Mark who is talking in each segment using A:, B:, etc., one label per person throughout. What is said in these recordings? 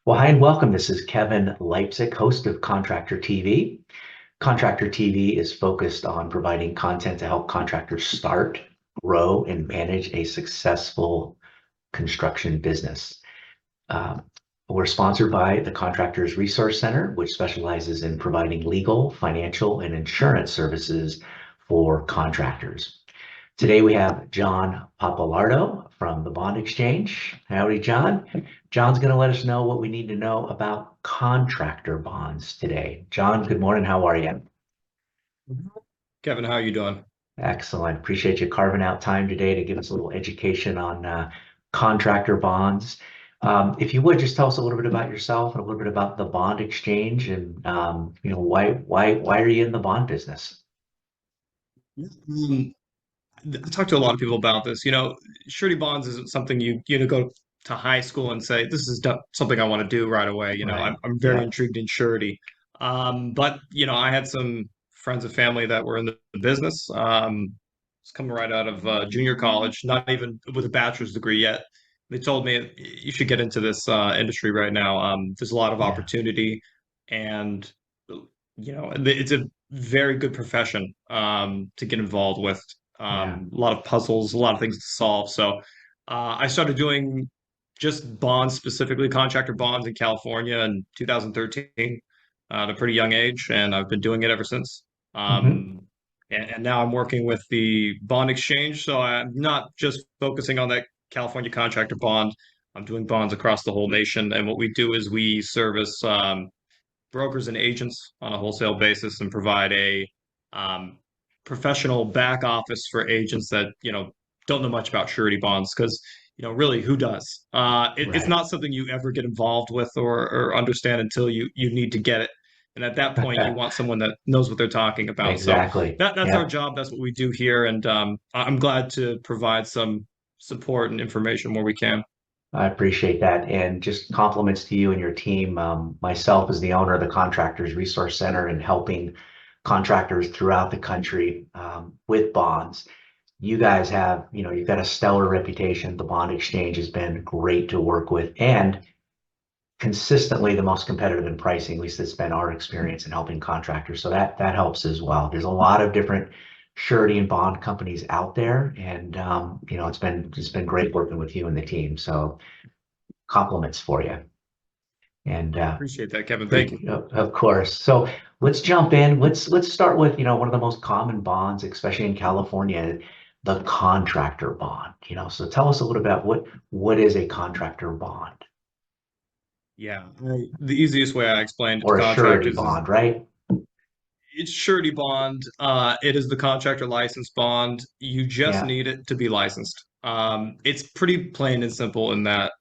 A: Well, hi and welcome. This is Kevin Leipzig, host of Contractor TV. Contractor TV is focused on providing content to help contractors start, grow, and manage a successful construction business. Um, we're sponsored by the Contractors Resource Center, which specializes in providing legal, financial, and insurance services for contractors. Today we have John Papalardo from the Bond Exchange. Howdy, John. John's going to let us know what we need to know about contractor bonds today. John, good morning. How are you?
B: Kevin, how are you doing?
A: Excellent. Appreciate you carving out time today to give us a little education on contractor bonds. If you would just tell us a little bit about yourself and a little bit about the Bond Exchange and why are you in the bond business?
B: Um, I talked to a lot of people about this. Surety bonds isn't something you go to high school and say, this is something I want to do right away.
A: Right.
B: I'm very
A: Yeah.
B: intrigued in surety. But I had some friends and family that were in the business. It's coming right out of junior college, not even with a bachelor's degree yet. They told me you should get into this industry right now. There's a lot of
A: Yeah.
B: opportunity, and it's a very good profession to get involved with.
A: Yeah.
B: A lot of puzzles, a lot of things to solve. So I started doing just bonds, specifically contractor bonds in California in 2013 at a pretty young age, and I've been doing it ever since.
A: Hmm.
B: And now I'm working with the bond exchange, so I'm not just focusing on that California contractor bond. I'm doing bonds across the whole nation, and what we do is we service brokers and agents on a wholesale basis and provide a um, professional back office for agents that don't know much about surety bonds because really who does? It's
A: Right.
B: not something you ever get involved with or understand until you need to get it. And at that point, you want someone that knows what they're talking about. So
A: Exactly.
B: that's our
A: Yeah.
B: job. That's what we do here, and I'm glad to provide some support and information where we can.
A: I appreciate that. And just compliments to you and your team. Myself, as the owner of the Contractors Resource Center and helping contractors throughout the country with bonds. You guys have, you've got a stellar reputation. The bond exchange has been great to work with and consistently the most competitive in pricing. At least it's been our experience in helping contractors. So that helps as well. There's a lot of different surety and bond companies out there, and it's been great working with you and the team. So compliments for you. And
B: Appreciate that, Kevin. Thank you.
A: of course. So let's jump in. Let's start with, one of the most common bonds, especially in California, the contractor bond. So tell us a little about what is a contractor bond
B: Yeah, the easiest way I explained it to
A: or a surety
B: contractors is
A: bond, right?
B: it's surety bond. It is the contractor license bond. You just
A: Yeah,
B: need it to be licensed. It's pretty plain and simple in that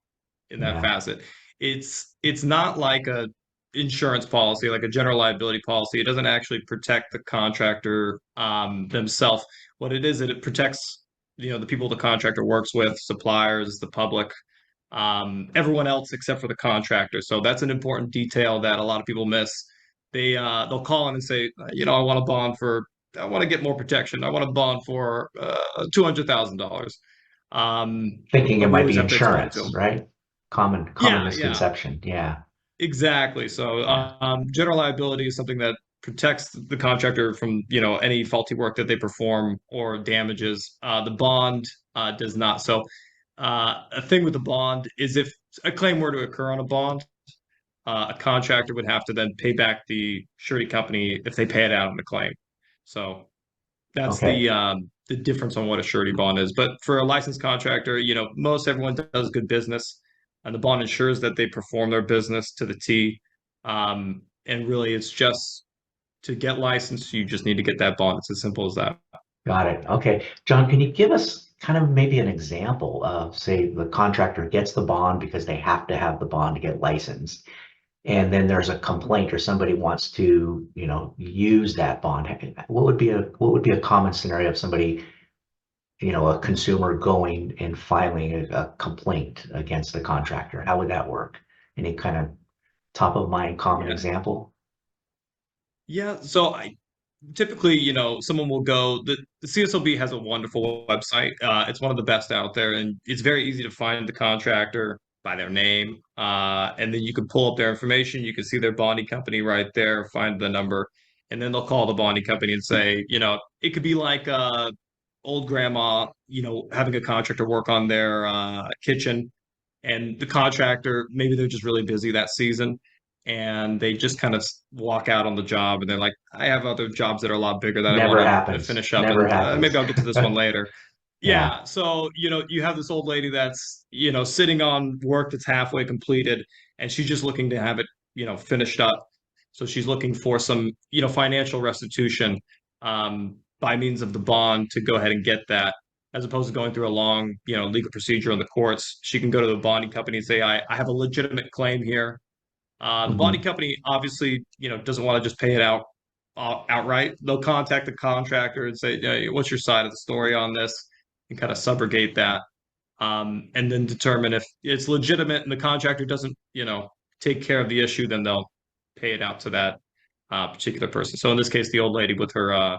A: yeah.
B: facet. It's not like a insurance policy, like a general liability policy. It doesn't actually protect the contractor themselves. What it is, it protects the people the contractor works with, suppliers, the public, everyone else except for the contractor. So that's an important detail that a lot of people miss. They'll call in and say, I want a bond for, I want to get more protection. I want a bond for $200,000.
A: Thinking it
B: But we
A: might
B: always
A: be
B: have to explain it to
A: insurance,
B: them.
A: right? Common
B: Yeah,
A: misconception. Yeah,
B: exactly. So
A: yeah.
B: general liability is something that protects the contractor from any faulty work that they perform or damages. The bond does not. So a thing with the bond is if a claim were to occur on a bond, a contractor would have to then pay back the surety company if they pay it out on the claim. So that's
A: Okay.
B: the difference on what a surety bond is. But for a licensed contractor, most everyone does good business, and the bond ensures that they perform their business to the T. And really, it's just to get licensed, you just need to get that bond. It's as simple as that.
A: Got it. Okay. John, can you give us kind of maybe an example of, say, the contractor gets the bond because they have to have the bond to get licensed, and then there's a complaint or somebody wants to, use that bond. What would be a common scenario of somebody, a consumer going and filing a complaint against the contractor? How would that work? Any kind of top of mind common
B: Yeah.
A: example?
B: Yeah. So I typically, someone will go, the CSLB has a wonderful website. It's one of the best out there, and it's very easy to find the contractor. by their name, and then you can pull up their information. You can see their bonding company right there, find the number, and then they'll call the bonding company and say, it could be like old grandma, having a contractor work on their kitchen, and the contractor, maybe they're just really busy that season, and they just kind of walk out on the job, and they're like, I have other jobs that are a lot bigger that I want
A: Never
B: to
A: happens.
B: finish up,
A: Never
B: and
A: happens.
B: maybe I'll get to this one later.
A: Yeah.
B: Yeah, so you have this old lady that's sitting on work that's halfway completed, and she's just looking to have it finished up. So she's looking for some financial restitution by means of the bond to go ahead and get that, as opposed to going through a long legal procedure in the courts. She can go to the bonding company and say, I have a legitimate claim here. The bonding
A: Hmm.
B: company obviously doesn't want to just pay it out outright. They'll contact the contractor and say, what's your side of the story on this, and kind of subrogate that, and then determine if it's legitimate and the contractor doesn't, take care of the issue, then they'll pay it out to that particular person. So in this case, the old lady with her,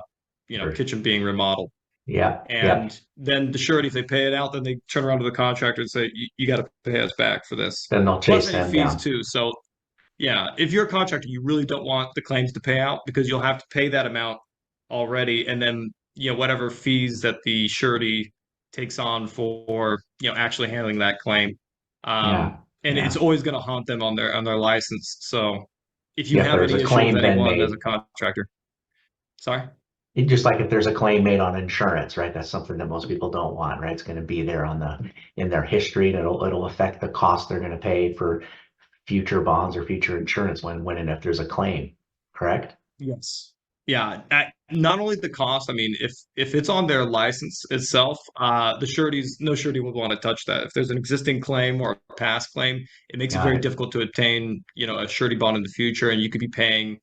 A: Sure.
B: kitchen being remodeled.
A: Yeah. Yeah.
B: And then the surety, if they pay it out, then they turn around to the contractor and say, you got to pay us back for this,
A: Then they'll
B: plus
A: chase
B: any
A: them
B: fees
A: down.
B: too. So yeah, if you're a contractor, you really don't want the claims to pay out because you'll have to pay that amount already, and then whatever fees that the surety takes on for actually handling that claim,
A: Yeah.
B: and it's
A: Yeah.
B: always going to haunt them on their license. So if you
A: Yeah. If
B: have
A: there's
B: any
A: a
B: issue with
A: claim been
B: anyone as a
A: made,
B: contractor, sorry.
A: just like if there's a claim made on insurance, right? That's something that most people don't want, right? It's going to be there in their history, and it'll affect the cost they're going to pay for future bonds or future insurance when and if there's a claim, correct?
B: Yes. Yeah. Not only the cost, I mean, if it's on their license itself, the sureties, no surety would want to touch that. If there's an existing claim or a past claim, it makes it
A: Got
B: very
A: it.
B: difficult to obtain, a surety bond in the future, and you could be paying,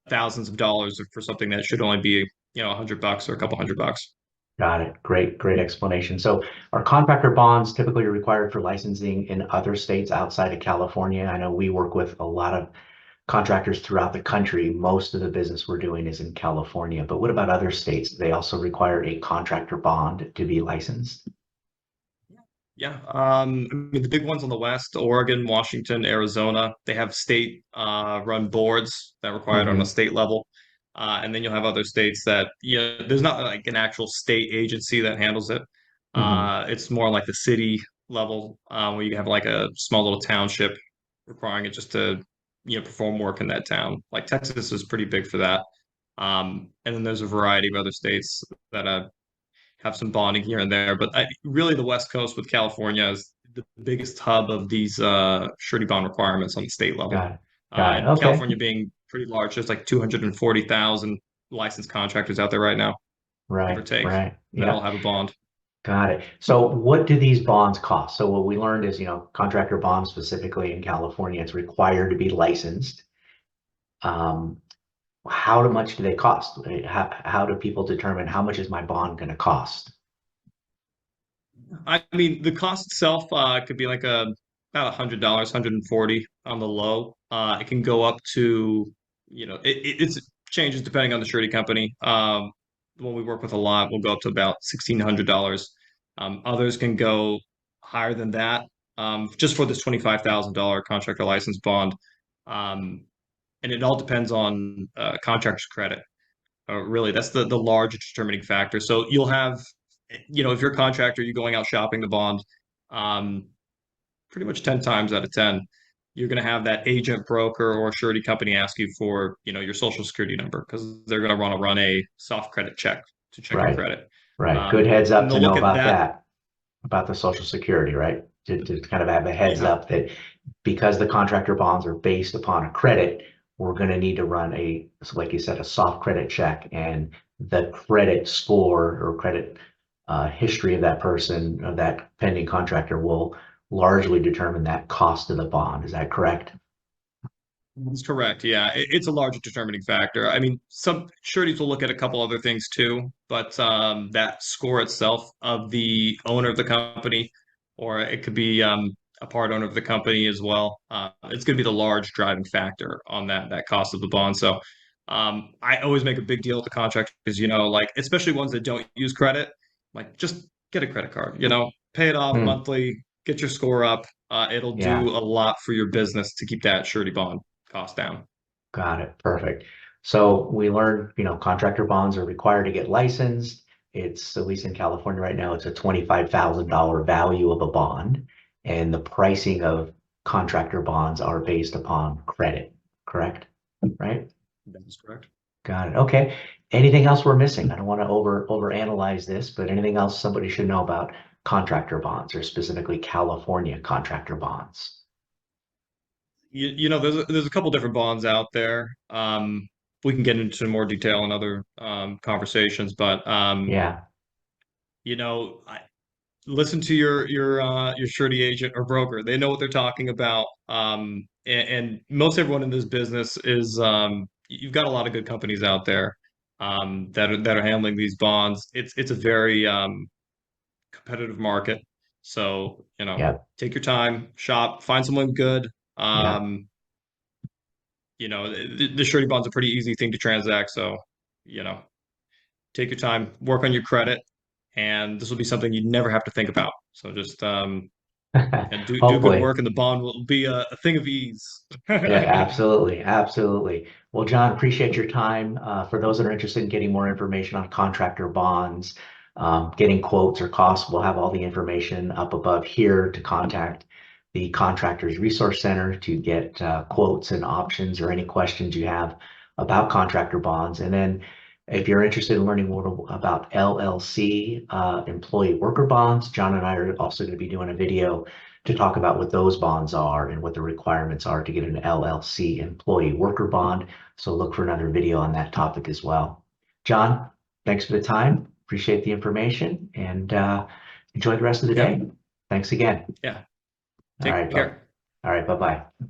B: thousands of dollars for something that should only be, $100 or a couple $100.
A: Got it. Great, great explanation. So are contractor bonds typically required for licensing in other states outside of California? I know we work with a lot of contractors throughout the country. Most of the business we're doing is in California, but what about other states? Do they also require a contractor bond to be licensed?
B: Yeah. I mean, the big ones on the West, Oregon, Washington, Arizona, they have state run boards that require it on a
A: Hmm.
B: state level. And then you'll have other states that, there's not like an actual state agency that handles it.
A: Hmm.
B: It's more like the city level, where you have like a small little township requiring it just to, perform work in that town. Like Texas is pretty big for that. And then there's a variety of other states that have some bonding here and there. But really, the West Coast with California is the biggest hub of these surety bond requirements on the state level.
A: Got it. Got it.
B: And
A: Okay.
B: California being pretty large, there's like 240,000 licensed contractors out there right now, give or
A: Right.
B: take,
A: Right.
B: that all
A: Yeah.
B: have a bond.
A: Got it. So what do these bonds cost? So what we learned is, contractor bonds specifically in California, it's required to be licensed. Um, how much do they cost? How do people determine how much is my bond going to cost?
B: I mean, the cost itself could be like about $100, 140 on the low. It can go up to, it's changes depending on the surety company. The one we work with a lot will go up to about $1,600. Others can go higher than that, just for this $25,000 contractor license bond. Um, and it all depends on contractor's credit. Really, that's the large determining factor. So you'll have, if you're a contractor, you're going out shopping the bond, um, pretty much 10 times out of 10, you're going to have that agent, broker, or surety company ask you for, your social security number because they're going to want to run a soft credit check to check your
A: Right.
B: credit.
A: Right. Good heads up
B: And
A: to
B: they'll
A: know
B: look at
A: about
B: that.
A: that, about the Social Security, right? To kind of have a heads
B: Yeah.
A: up that because the contractor bonds are based upon a credit, we're going to need to run so like you said, a soft credit check, and the credit score or credit history of that person, of that pending contractor, will largely determine that cost of the bond. Is that correct?
B: That's correct. Yeah, it's a large determining factor. I mean, some sureties will look at a couple other things too, but that score itself of the owner of the company, or it could be a part owner of the company as well. It's going to be the large driving factor on that cost of the bond. So I always make a big deal with the contractors, like especially ones that don't use credit, like just get a credit card, pay it off
A: Hmm.
B: monthly. get your score up. It'll
A: Yeah,
B: do a lot for your business to keep that surety bond cost down.
A: got it. Perfect. So we learned, contractor bonds are required to get licensed. It's, at least in California right now, it's a $25,000 value of a bond. And the pricing of contractor bonds are based upon credit, correct? Right?
B: That is correct.
A: Got it. Okay. Anything else we're missing? I don't want to overanalyze this, but anything else somebody should know about contractor bonds, or specifically California contractor bonds?
B: There's a couple different bonds out there. We can get into more detail in other conversations, but
A: Yeah.
B: I listen to your surety agent or broker. They know what they're talking about. And most everyone in this business is you've got a lot of good companies out there that are handling these bonds. It's a very competitive market. So,
A: Yeah.
B: take your time, shop, find someone good.
A: Yeah.
B: The surety bond's a pretty easy thing to transact. So, you know, take your time, work on your credit, and this will be something you never have to think about. So just and do good
A: Hopefully.
B: work, and the bond will be a thing of ease.
A: Yeah, absolutely. Absolutely. Well, John, appreciate your time. For those that are interested in getting more information on contractor bonds, getting quotes or costs, we'll have all the information up above here to contact the Contractors Resource Center to get quotes and options or any questions you have about contractor bonds. And then if you're interested in learning more about LLC, employee worker bonds, John and I are also going to be doing a video to talk about what those bonds are and what the requirements are to get an LLC, employee worker bond. So look for another video on that topic as well. John, thanks for the time. Appreciate the information, and enjoy the rest of the
B: Yeah,
A: day. Thanks again.
B: yeah.
A: All
B: Take
A: right, bub.
B: care.
A: All right, bye-bye.